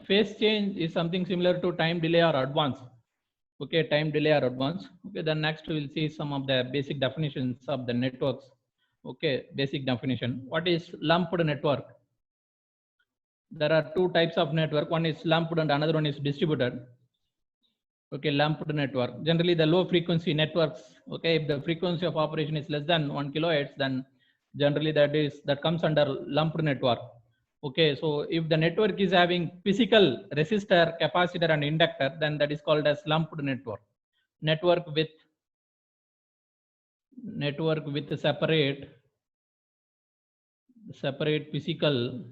phase change is something similar to time delay or advance. Okay, time delay or advance. Okay, then next we will see some of the basic definitions of the networks. Okay, basic definition. What is lumped network? There are two types of network. One is lumped and another one is distributed. Okay, lumped network. Generally, the low frequency networks. Okay, if the frequency of operation is less than 1 kilohertz, then generally that comes under lumped network. Okay, so if the network is having physical resistor, capacitor, and inductor, then that is called as lumped network. Network with separate physical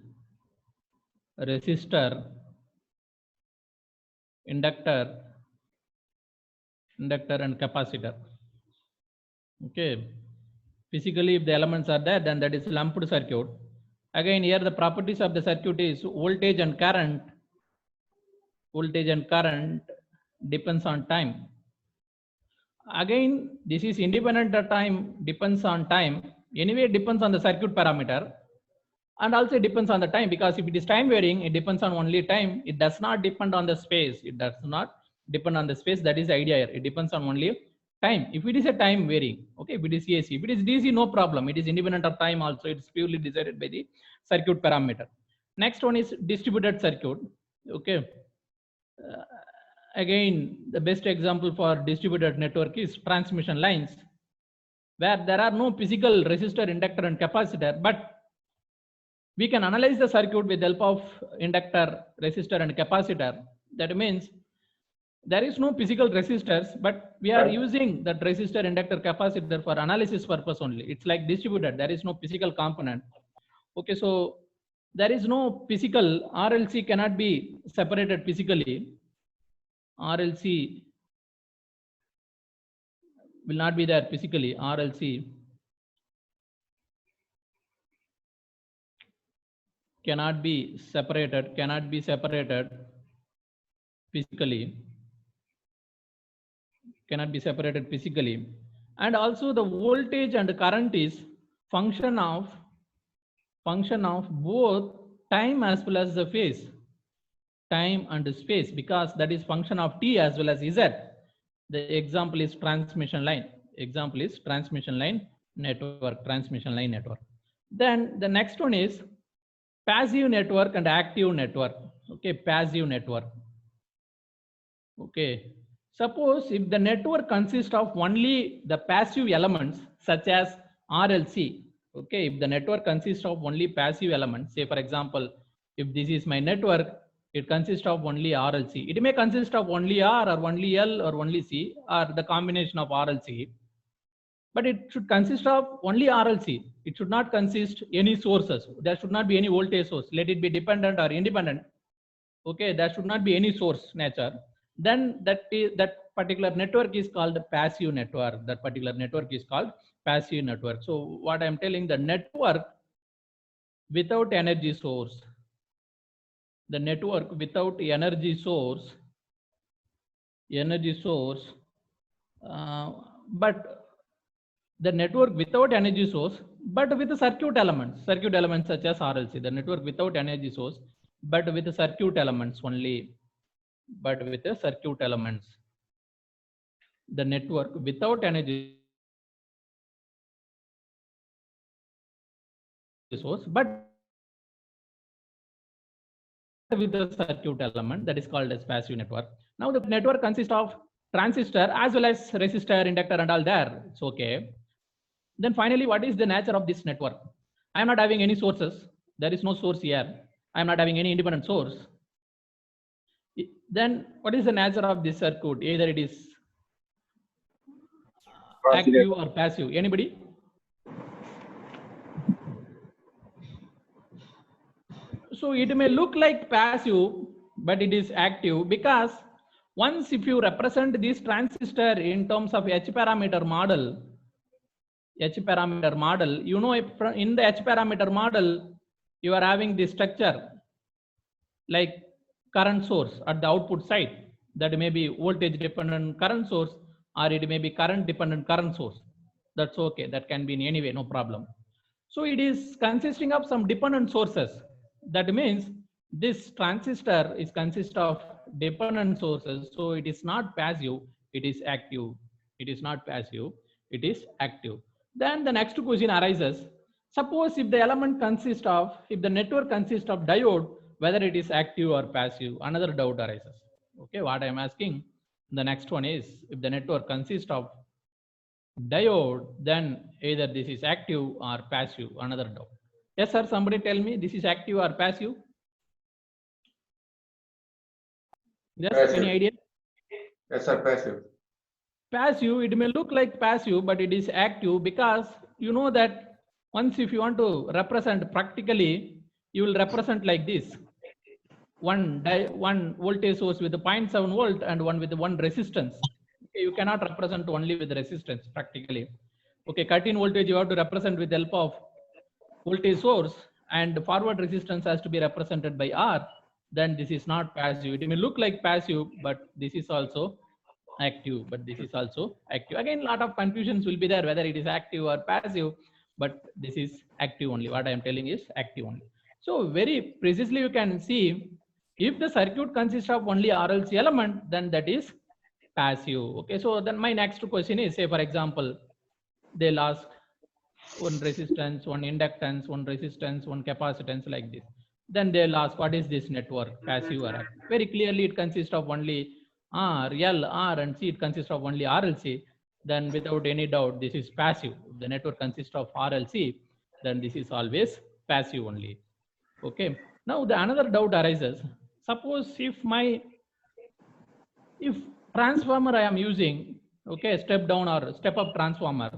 resistor, inductor and capacitor. Okay, physically if the elements are there, then that is lumped circuit. Again, here the properties of the circuit is voltage and current. Voltage and current depends on time. Again, this is independent of time, depends on time. Anyway, it depends on the circuit parameter, and also it depends on the time, because if it is time varying, it depends on only time. It does not depend on the space. It does not depend on the space. That is the idea here. It depends on only time. If it is a time varying, okay, if it is AC, if it is DC, no problem. It is independent of time also. It's purely decided by the circuit parameter. Next one is distributed circuit. Okay. Again, the best example for distributed network is transmission lines, where there are no physical resistor, inductor, and capacitor, but we can analyze the circuit with the help of inductor, resistor, and capacitor. That means there is no physical resistors, but we are using that resistor, inductor, capacitor for analysis purpose only. It's like distributed. There is no physical component. Okay, so there is no physical, RLC cannot be separated physically. RLC will not be there physically. RLC cannot be separated physically. And also the voltage and current is function of both time as well as the phase. Time and space, because that is function of t as well as z. The example is transmission line. Transmission line network. Then the next one is passive network and active network. Okay, passive network. Okay, suppose if the network consists of only the passive elements such as RLC. Okay, if the network consists of only passive elements, say for example, if this is my network, it consists of only RLC. It may consist of only R or only L or only C or the combination of RLC, but it should consist of only RLC. It should not consist any sources. There should not be any voltage source. Let it be dependent or independent. Okay, there should not be any source nature. Then that particular network is called passive network. So what I am telling, the network without energy source. The network without energy source, but the network without energy source, but with the circuit elements such as RLC. The network without energy source, but with the circuit elements only. The network without energy source, but with the circuit element, that is called as passive network. Now the network consists of transistor as well as resistor, inductor, and all there. It's okay. Then finally, what is the nature of this network? I am not having any sources. There is no source here. I am not having any independent source. Then what is the nature of this circuit? Either it is active or passive. Anybody? So it may look like passive, but it is active, because once if you represent this transistor in terms of H parameter model, you know, in the H parameter model, you are having the structure like current source at the output side. That may be voltage dependent current source, or it may be current dependent current source. That's okay. That can be in any way, no problem. So it is consisting of some dependent sources. That means this transistor is consist of dependent sources, so it is not passive, it is active. It is not passive, it is active. Then the next question arises, suppose if the element consists of, if the network consists of diode, whether it is active or passive, another doubt arises. Okay, what I am asking, the next one is, if the network consists of diode, then either this is active or passive, another doubt. Yes sir, somebody tell me, this is active or passive? Yes, Passive. any idea? Yes, sir, passive. Passive, it may look like passive, but it is active, because you know that once if you want to represent practically, you will represent like this. One voltage source with a 0.7 volt and one with one resistance. Okay, you cannot represent only with resistance practically. Okay, cut in voltage you have to represent with the help of voltage source, and forward resistance has to be represented by R. Then this is not passive. It may look like passive, but this is also active, but this is also active. Again, a lot of confusions will be there whether it is active or passive, but this is active only. What I am telling is active only. So very precisely you can see, if the circuit consists of only RLC element, then that is passive. Okay, so then my next question is, say for example, they'll ask one resistance, one inductance, one resistance, one capacitance, like this. Then they'll ask, what is this network, passive or active? Very clearly it consists of only R, L, R and C, it consists of only RLC. Then without any doubt, this is passive. If the network consists of RLC, then this is always passive only. Okay. Now the another doubt arises. Suppose if transformer I am using, okay, step down or step up transformer,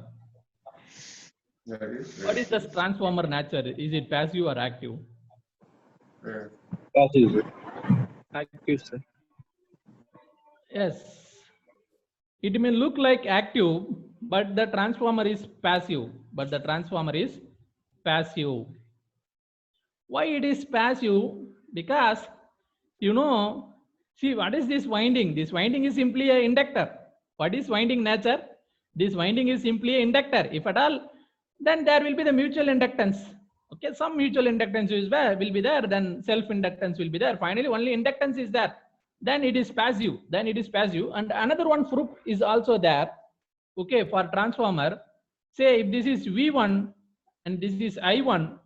what is the transformer nature? Is it passive or active? Passive. Active, sir. Yes. It may look like active, but the transformer is passive. But the transformer is passive. Why it is passive? Because, you know, see, what is this winding? This winding is simply an inductor. What is winding nature? This winding is simply an inductor. If at all, then there will be the mutual inductance. Okay, some mutual inductance will be there, then self inductance will be there. Finally, only inductance is there. Then it is passive. Then it is passive. And another one proof is also there. Okay, for transformer, say if this is V1 and this is I1,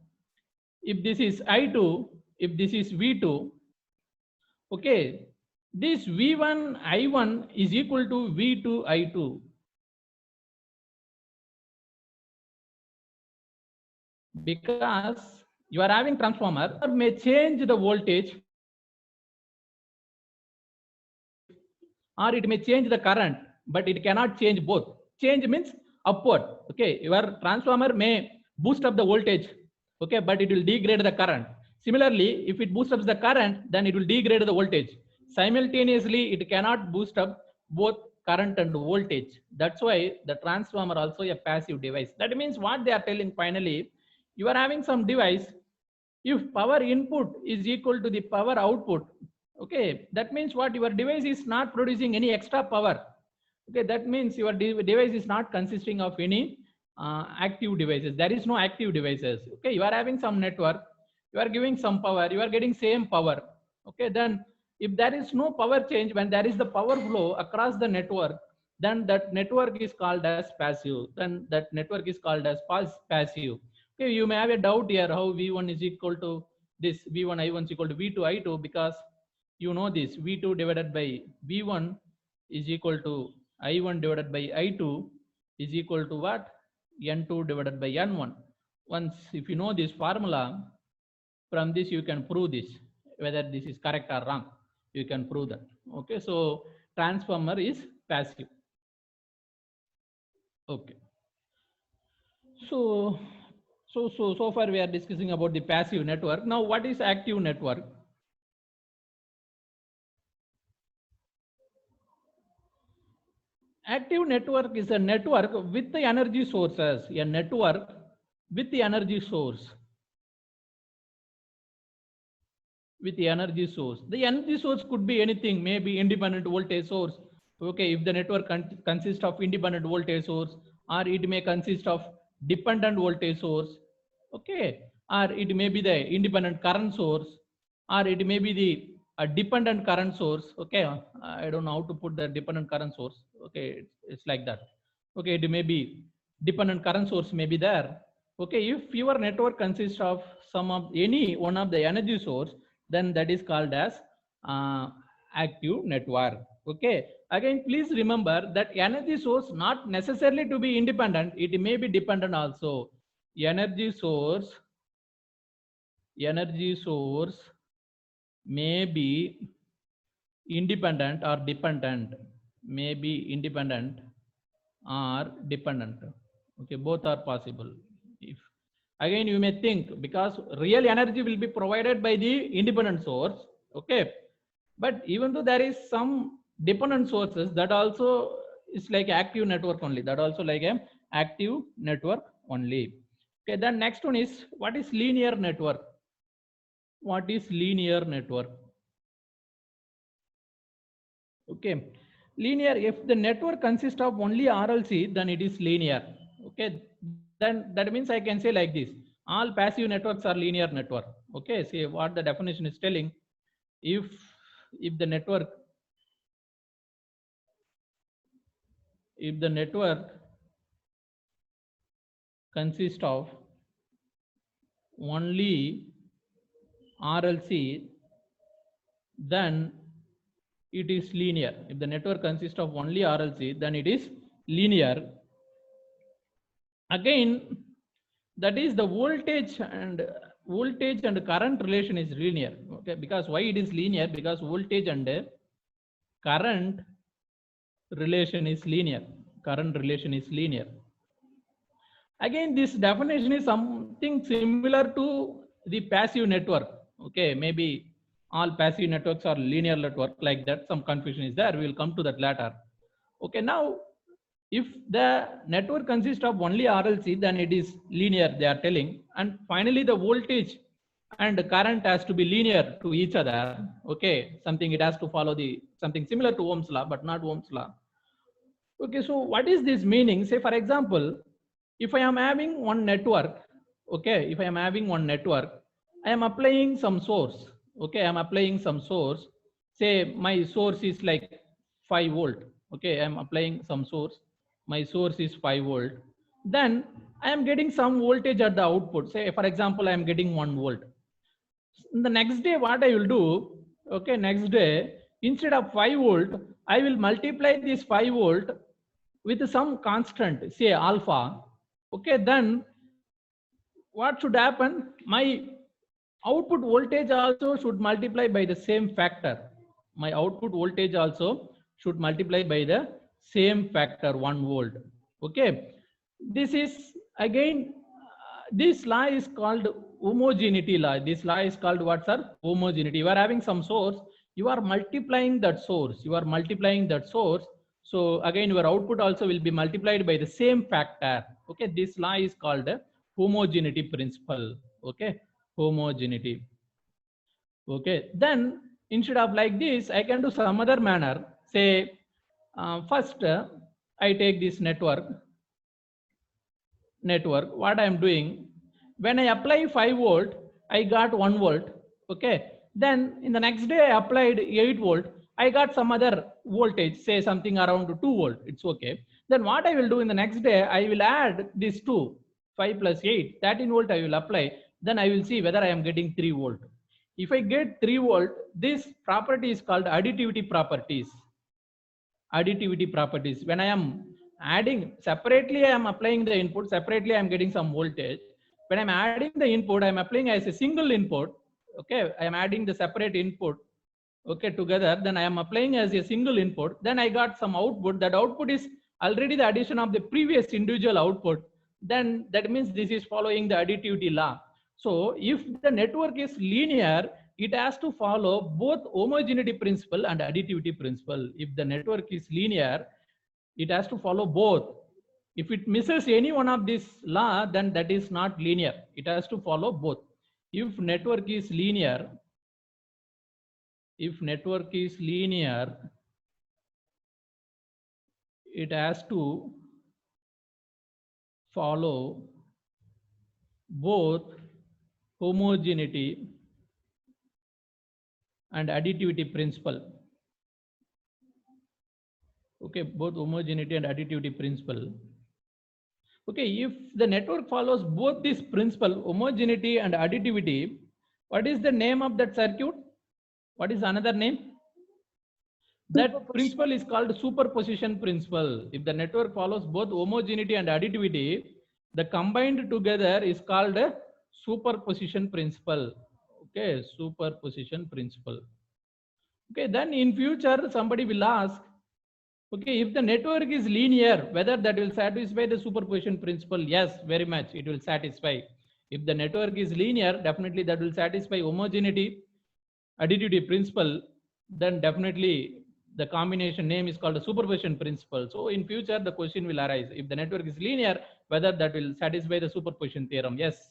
if this is I2, if this is V2, okay, this V1 I1 is equal to V2 I2. Because you are having transformer may change the voltage or it may change the current, but it cannot change both. Change means upward. Okay, your transformer may boost up the voltage, okay, but it will degrade the current. Similarly, if it boosts up the current, then it will degrade the voltage. Simultaneously, it cannot boost up both current and voltage. That's why the transformer also a passive device. That means what they are telling finally, you are having some device, if power input is equal to the power output, okay, that means what, your device is not producing any extra power. Okay, that means your device is not consisting of any active devices. There is no active devices. Okay, you are having some network, you are giving some power, you are getting same power. Okay, then if there is no power change, when there is the power flow across the network, then that network is called as passive. Then that network is called as passive. Okay, you may have a doubt here how V1 is equal to this, V1 I1 is equal to V2 I2, because you know this V2 divided by V1 is equal to I1 divided by I2 is equal to what? N2 divided by N1. Once if you know this formula, from this you can prove this, whether this is correct or wrong, you can prove that. Okay, so transformer is passive. Okay. So far we are discussing about the passive network. Now what is active network? Active network is a network with the energy sources, a network with the energy source. With the energy source. The energy source could be anything, maybe independent voltage source. Okay, if the network consists of independent voltage source, or it may consist of dependent voltage source. Okay, or it may be the independent current source, or it may be the a dependent current source. Okay, I don't know how to put the dependent current source. Okay, it's like that. Okay, it may be dependent current source may be there. Okay, if your network consists of some of any one of the energy source, then that is called as active network. Okay, again please remember that energy source not necessarily to be independent, it may be dependent also. Energy source may be independent or dependent, may be independent or dependent. Okay, both are possible. If again you may think, because real energy will be provided by the independent source. Okay, but even though there is some dependent sources, that also is like active network only, that also like a active network only. Okay, then next one is, what is linear network? What is linear network? Okay, linear, if the network consists of only RLC, then it is linear. Okay, then that means I can say like this, all passive networks are linear network. Okay, see what the definition is telling. If the network consists of only RLC, then it is linear. If the network consists of only RLC, then it is linear. Again, that is the voltage and current relation is linear. Okay, because why it is linear? Because voltage and current relation is linear. Again, this definition is something similar to the passive network. Okay, maybe all passive networks are linear network, like that. Some confusion is there. We will come to that later. Okay, now if the network consists of only RLC, then it is linear, they are telling. And finally, the voltage and the current has to be linear to each other. Okay, something it has to follow the something similar to Ohm's law, but not Ohm's law. Okay, so what is this meaning? Say, for example, if I am having one network, okay, if I am having one network, I am applying some source. Okay, I am applying some source. Say my source is like 5 volt. Okay, I am applying some source. My source is 5 volt. Then I am getting some voltage at the output. Say, for example, I am getting 1 volt. The next day, what I will do? Okay, next day, instead of 5 volt, I will multiply this 5 volt with some constant, say alpha. Okay, then what should happen? My output voltage also should multiply by the same factor. My output voltage also should multiply by the same factor, 1 volt. Okay, this is again, this law is called homogeneity law. This law is called what, sir? Homogeneity. You are having some source, you are multiplying that source. So again, your output also will be multiplied by the same factor. Okay, this law is called homogeneity principle. Okay, homogeneity. Okay, then instead of like this, I can do some other manner. Say, first I take this network. What I am doing, when I apply 5 volt, I got 1 volt. Okay, then in the next day I applied 8 volt, I got some other voltage, say something around 2 volt. It's okay. Then what I will do in the next day, I will add these 2, 5 plus 8, 13 volt I will apply. Then I will see whether I am getting 3 volt. If I get 3 volt, this property is called additivity properties. When I am adding separately, I am applying the input, separately I am getting some voltage. When I'm adding the input, I'm applying as a single input. Okay, I am adding the separate input, okay, together. Then I am applying as a single input. Then I got some output. That output is already the addition of the previous individual output. Then that means this is following the additivity law. So if the network is linear, it has to follow both homogeneity principle and additivity principle. If the network is linear, it has to follow both. If it misses any one of this law, then that is not linear. It has to follow both. If network is linear, it has to follow both homogeneity and additivity principle. Okay, both homogeneity and additivity principle. Okay, if the network follows both this principle, homogeneity and additivity, what is the name of that circuit? What is another name? That principle is called superposition principle. If the network follows both homogeneity and additivity, the combined together is called a superposition principle. Okay, superposition principle. Okay, then in future somebody will ask, okay, if the network is linear, whether that will satisfy the superposition principle? Yes, very much it will satisfy. If the network is linear, definitely that will satisfy homogeneity, additivity principle. Then definitely the combination name is called the superposition principle. So in future the question will arise, if the network is linear, whether that will satisfy the superposition theorem? Yes,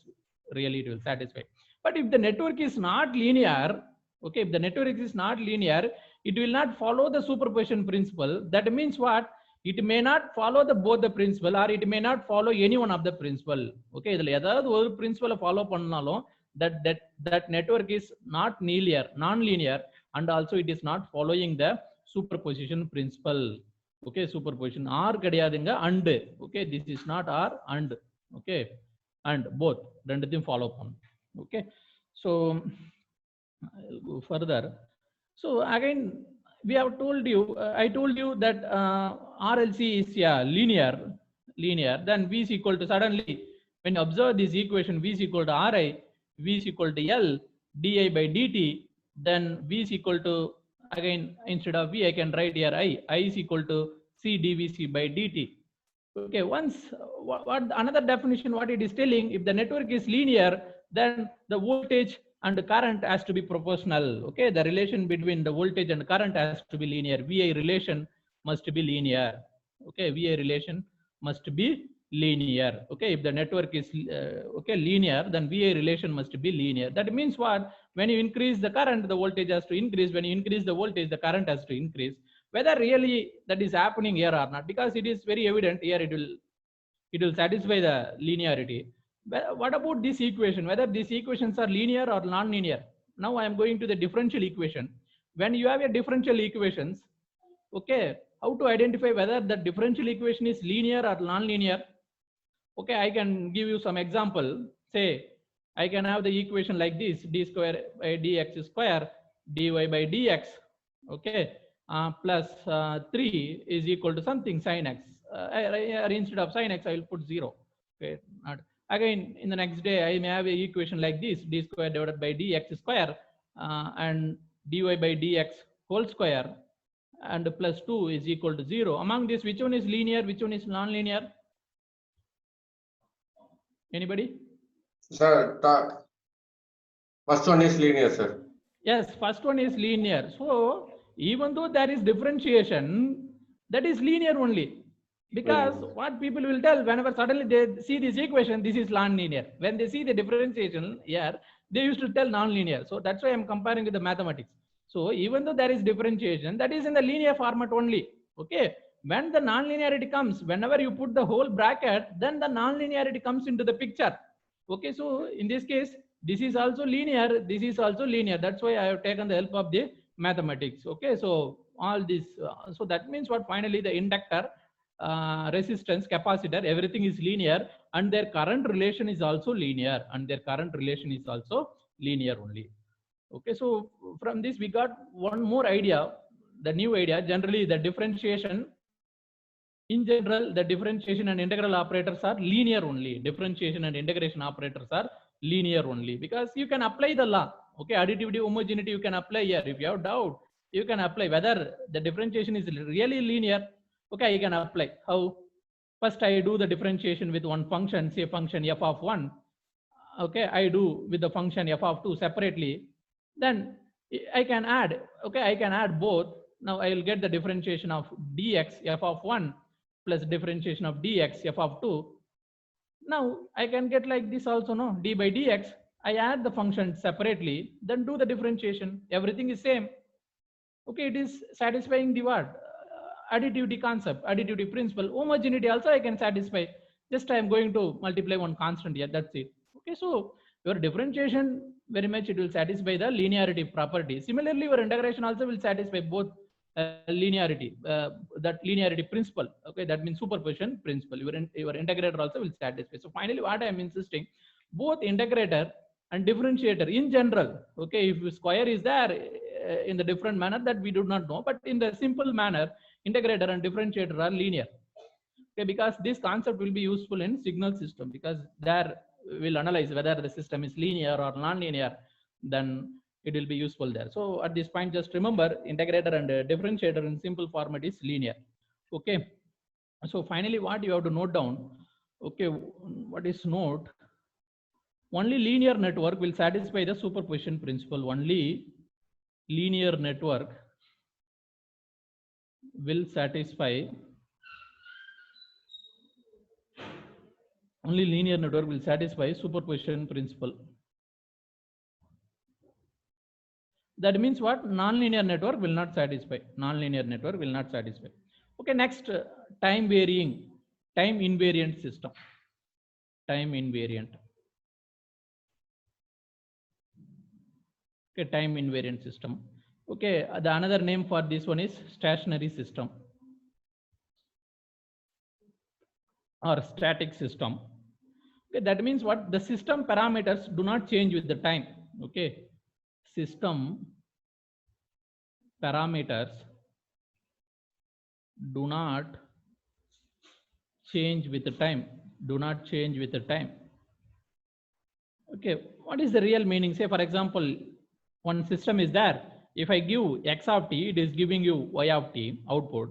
really it will satisfy. But if the network is not linear, okay, if the network is not linear, it will not follow the superposition principle. That means what? It may not follow the both the principle, or it may not follow any one of the principle. Okay, இதுல ஏதாவது ஒரு principle follow பண்ணாலும் that network is not linear, non-linear, and also it is not following the superposition principle. Okay, superposition r கிடையாதுங்க, and. Okay, this is not r, and. Okay, and both ரெண்டுத்தையும் follow பண்ணும். Okay, so I'll go further. So again, we have told you, I told you that RLC is linear. Then V is equal to, suddenly when you observe this equation, V is equal to Ri, V is equal to L di by dt. Then V is equal to, again instead of V I can write here I is equal to C dVc by dt. Okay, once what another definition, what it is telling, if the network is linear, then the voltage and the current has to be proportional. Okay, the relation between the voltage and current has to be linear. VI relation must be linear. Okay, VI relation must be linear. Okay, if the network is okay linear, then VI relation must be linear. That means what? When you increase the current, the voltage has to increase. When you increase the voltage, the current has to increase. Whether really that is happening here or not, because it is very evident here, it will satisfy the linearity. But what about this equation, whether these equations are linear or non-linear? Now I am going to the differential equation. When you have a differential equations, okay, how to identify whether the differential equation is linear or non-linear? Okay, I can give you some example. Say I can have the equation like this: d square by dx square dy by dx, okay, plus 3 is equal to something sin x. Instead of sin x, I will put 0. Okay, not. Again, in the next day, I may have an equation like this: d square divided by dx square and dy by dx whole square, and plus 2 is equal to 0. Among this, which one is linear, which one is non-linear? Anybody? Sir, first one is linear, sir. Yes, first one is linear. So even though there is differentiation, that is linear only. Because what people will tell, whenever suddenly they see this equation, this is non-linear. When they see the differentiation here, they used to tell non-linear. So that's why I'm comparing with the mathematics. So even though there is differentiation, that is in the linear format only. Okay, when the non-linearity comes, whenever you put the whole bracket, then the non-linearity comes into the picture. Okay, so in this case, this is also linear, this is also linear. That's why I have taken the help of the mathematics. Okay, so all this, so that means what? Finally, the inductor, resistance, capacitor, everything is linear, and their current relation is also linear, only. Okay, so from this we got one more idea, the new idea. Generally the differentiation, in general, the differentiation and integral operators are linear only. Differentiation and integration operators are linear only, because you can apply the law. Okay, additivity, homogeneity, you can apply here. If you have doubt, you can apply whether the differentiation is really linear. Okay, you can apply. How? First, I do the differentiation with one function, say function f of 1. Okay, I do with the function f of 2 separately. Then I can add. Okay, I can add both. Now I will get the differentiation of dx f of 1 plus differentiation of dx f of 2. Now I can get like this also, no? D by dx. I add the function separately, then do the differentiation. Everything is same. Okay, it is satisfying the what? Additivity concept, additivity principle. Homogeneity also I can satisfy. Just I am going to multiply one constant here. That's it. Okay, so Your differentiation very much it will satisfy the linearity property. Similarly, your integration also will satisfy both linearity, that linearity principle. Okay, that means superposition principle. Your integrator also will satisfy. So finally, what I am insisting, both integrator and differentiator in general. Okay, if square is there in the different manner that we do not know, but in the simple manner, integrator and differentiator are linear. Okay, because this concept will be useful in signal system, because there we'll analyze whether the system is linear or non-linear, then it will be useful there. So at this point, just remember integrator and differentiator in simple format is linear. Okay. So finally, what you have to note down, okay, what is note? Only linear network will satisfy the superposition principle. Only linear network will satisfy. Only linear network will satisfy superposition principle. That means what? Non-linear network will not satisfy. Non-linear network will not satisfy. Okay, next, time varying, time invariant system. Time invariant. Okay, time invariant system. Okay, the another name for this one is stationary system or static system. Okay, that means what? The system parameters do not change with the time. Okay, system parameters do not change with the time. Do not change with the time. Okay, what is the real meaning? Say, for example, one system is there. If I give x of t, it is giving you y of t output.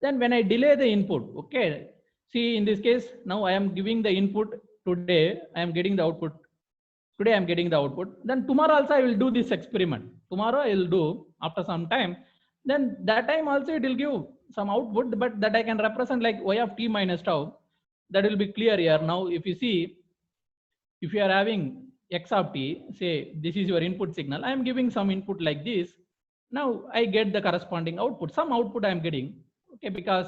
Then when I delay the input, okay, see in this case, now I am giving the input today, I am getting the output. Today I am getting the output. Then tomorrow also I will do this experiment. Tomorrow I will do after some time. Then that time also it will give some output, but that I can represent like y of t minus tau. That will be clear here. Now, if you see, if you are having x of t, say this is your input signal, I am giving some input like this. Now I get the corresponding output. Some output I am getting. Okay, because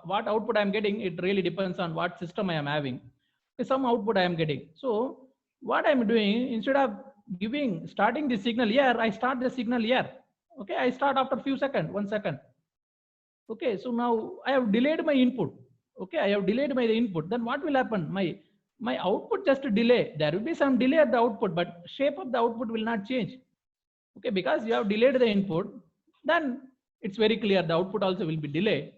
what output I am getting, it really depends on what system I am having. Okay, some output I am getting. So what I am doing, instead of starting the signal here, I start the signal here. Okay, I start after few seconds, 1 second. Okay, so now I have delayed my input. Okay, I have delayed my input. Then what will happen? My output just delay. There will be some delay at the output, but shape of the output will not change. Okay, because you have delayed the input, then it's very clear the output also will be delayed.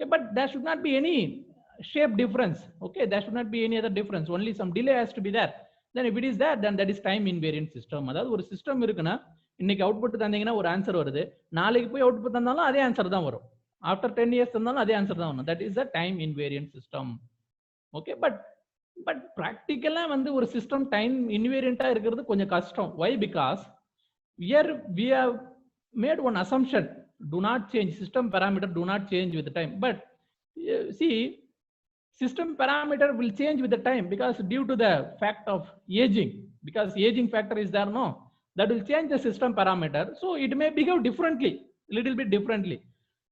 Okay, but there should not be any shape difference. Okay, there should not be any other difference. Only some delay has to be there. Then if it is there, then that is time invariant system. அதாவது ஒரு system இருக்குன்னா இன்னைக்கு output தந்தீங்கன்னா ஒரு answer வருது, நாளைக்கு போய் output தந்தாலும் அதே ஆன்சர் தான் வரும். After 10 years தந்தாலும் அதே ஆன்சர் தான் வரும். That is the time invariant system. Okay, but practically வந்து ஒரு சிஸ்டம் டைம் இன்வேரியண்டா இருக்கிறது கொஞ்சம் கஷ்டம். Why? Because here we have made one assumption, do not change, system parameter do not change with the time. But see, system parameter will change with the time because due to the fact of aging, because aging factor is there, no, that will change the system parameter. So it may behave differently, little bit differently.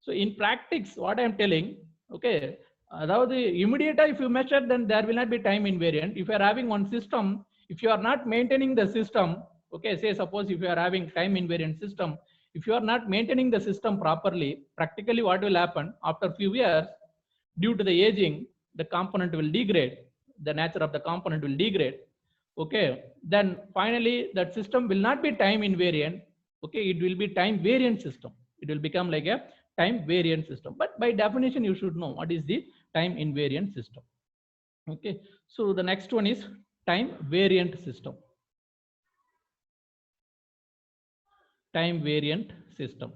So in practice, what I am telling, okay, அதாவது immediately if you measure, then there will not be time invariant. If you are having one system, if you are not maintaining the system, okay, say suppose if you are having time invariant system, if you are not maintaining the system properly, practically what will happen after few years, due to the aging, the component will degrade, the nature of the component will degrade. Okay, then finally that system will not be time invariant. Okay, it will be time variant system. It will become like a time variant system. But by definition, you should know what is the time invariant system. Okay, so the next one is time variant system. Time variant system.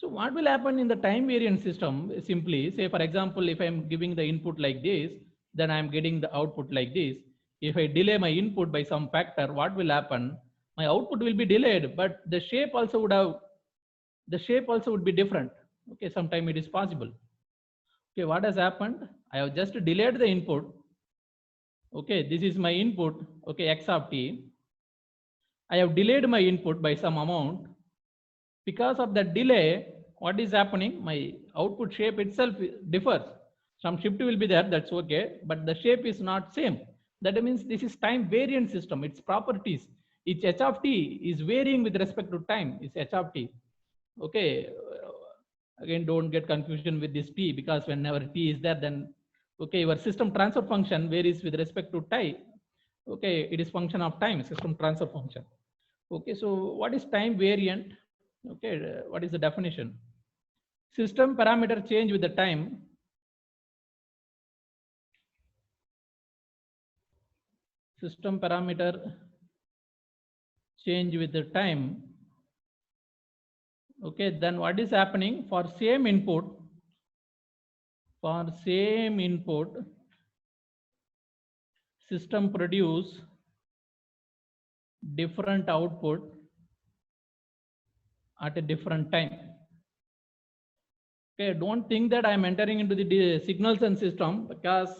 So what will happen in the time variant system? Simply say, for example, if I am giving the input like this, then I am getting the output like this. If I delay my input by some factor, what will happen? My output will be delayed, but the shape also would be different. Okay, sometime it is possible. Okay, what has happened? I have just delayed the input. Okay, this is my input. Okay, x of t. I have delayed my input by some amount. Because of the delay, what is happening? My output shape itself differs. Some shift will be there, that's okay, but the shape is not same. That means this is time variant system. Its properties, its h of t is varying with respect to time. It's h of t. Okay. Again, don't get confusion with this t, because whenever t is there, then okay, your system transfer function varies with respect to time. Okay, it is function of time, system transfer function. Okay, so what is time variant? Okay, what is the definition? System parameter change with the time. System parameter change with the time. Okay, then what is happening for same input? For same input, system produce different output at a different time. Okay, don't think that I am entering into the signals and system, because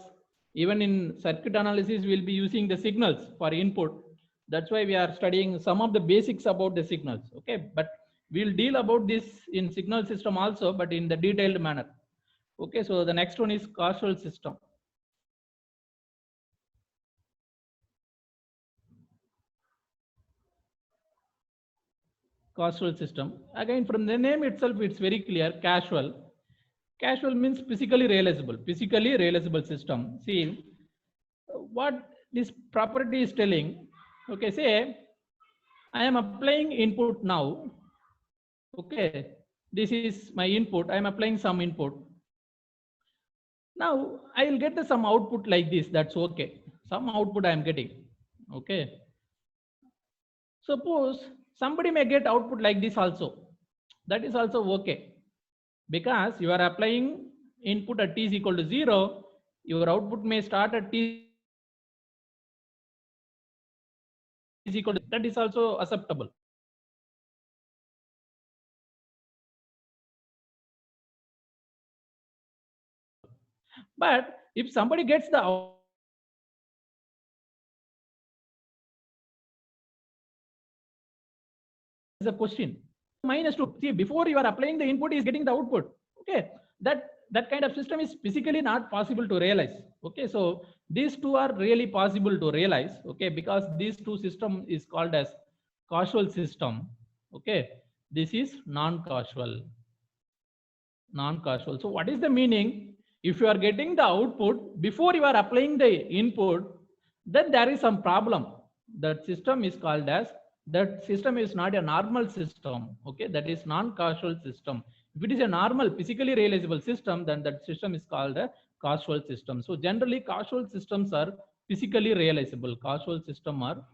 even in circuit analysis, we'll be using the signals for input. That's why we are studying some of the basics about the signals. Okay, but we'll deal about this in signal system also, but in the detailed manner. Okay, so the next one is causal system. Causal system. Again, from the name itself, it's very clear. Causal. Causal means physically realizable. Physically realizable system. See, what this property is telling. Okay, say I am applying input now. Okay, this is my input. I am applying some input. Now I will get some output like this. That's okay. Some output I am getting. Okay. Suppose somebody may get output like this also. That is also okay. Because you are applying input at t is equal to 0, your output may start at t is equal to, that is also acceptable. But if somebody gets the is a question -2. See, before you are applying the input is getting the output. Okay, that kind of system is physically not possible to realize. Okay, so these two are really possible to realize. Okay, because these two system is called as causal system. Okay, this is non-causal. Non-causal. So what is the meaning? If you are getting the output before you are applying the input, then there is some problem. That system is called as, that system is not a normal system. Okay, that is non-causal system. If it is a normal physically realizable system, then that system is called a causal system. So generally causal systems are physically realizable. Causal system are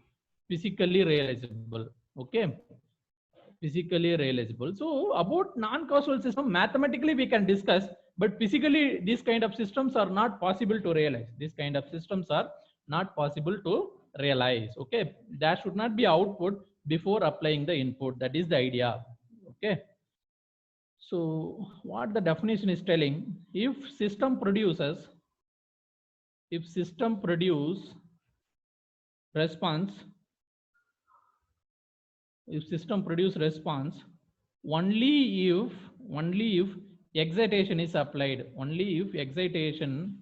physically realizable. Okay, physically realizable. So about non-causal system, mathematically we can discuss, but physically these kind of systems are not possible to realize. These kind of systems are not possible to realize. Okay, there should not be output before applying the input. That is the idea. Okay, so what the definition is telling, if system produce response, if system produce response only if excitation is applied, only if excitation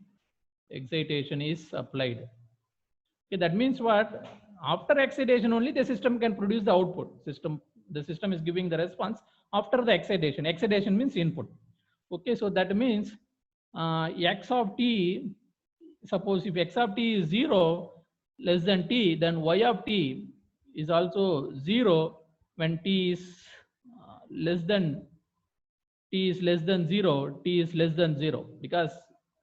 is applied. Okay, that means what? After excitation only the system can produce the output. The system is giving the response after the excitation. Excitation means input. Okay, so that means x of t, suppose if x of t is 0 less than t, then y of t is also 0 when t is less than 0, t is less than 0. Because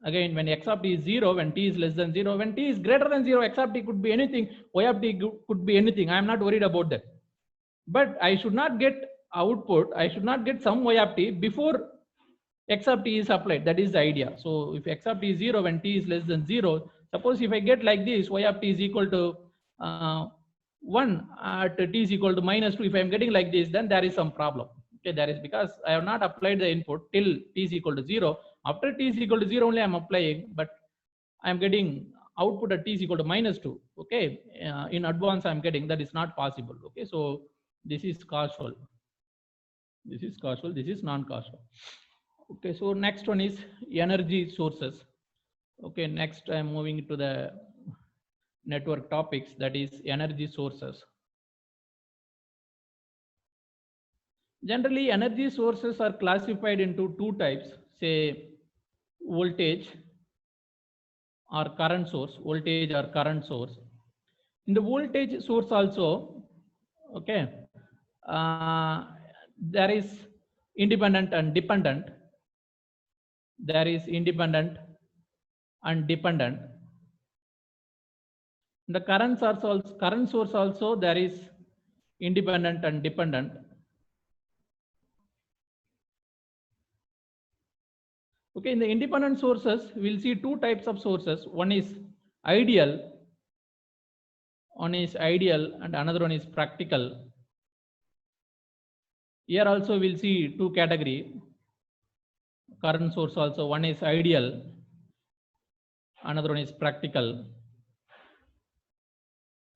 again, when x of t is 0, when t is less than 0, when t is greater than 0, x of t could be anything, y of t could be anything. I am not worried about that. But I should not get output, I should not get some y of t before x of t is applied. That is the idea. So if x of t is 0 when t is less than 0, suppose if I get like this, y of t is equal to 1 at t is equal to -2, if I am getting like this, then there is some problem. Okay, that is because I have not applied the input till t is equal to 0. After t is equal to 0 only I am applying, but I am getting output at t is equal to -2. Okay, in advance I am getting, that is not possible. Okay, so this is causal. This is causal, this is non-causal. Okay, so next one is energy sources. Okay, next I am moving to the network topics, that is energy sources. Generally, energy sources are classified into two types, say voltage or current source, voltage or current source. In the voltage source also, okay, there is independent and dependent. There is independent and dependent. In the current source also there is independent and dependent. Okay, in the independent sources, we'll see two types of sources. One is ideal, and another one is practical. Here also we'll see two category. Current source also, one is ideal, another one is practical.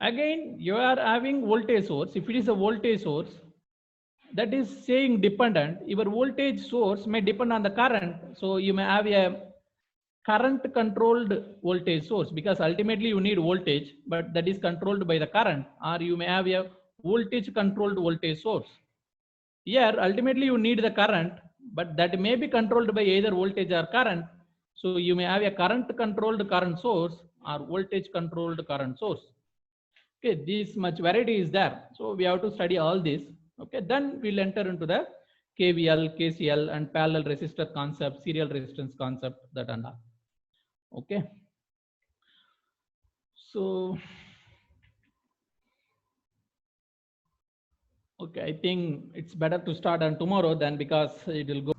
Again, you are having voltage source. If it is a voltage source, that is saying dependent, your voltage source may depend on the current. So you may have a current controlled voltage source, because ultimately you need voltage, but that is controlled by the current. Or you may have a voltage controlled voltage source. Here ultimately you need the current, but that may be controlled by either voltage or current. So you may have a current controlled current source or voltage controlled current source. Okay, this much variety is there. So we have to study all this. Okay, then we'll enter into the KVL, KCL and parallel resistor concept, serial resistance concept, that and all. Okay. So, okay, I think it's better to start on tomorrow then, because it will go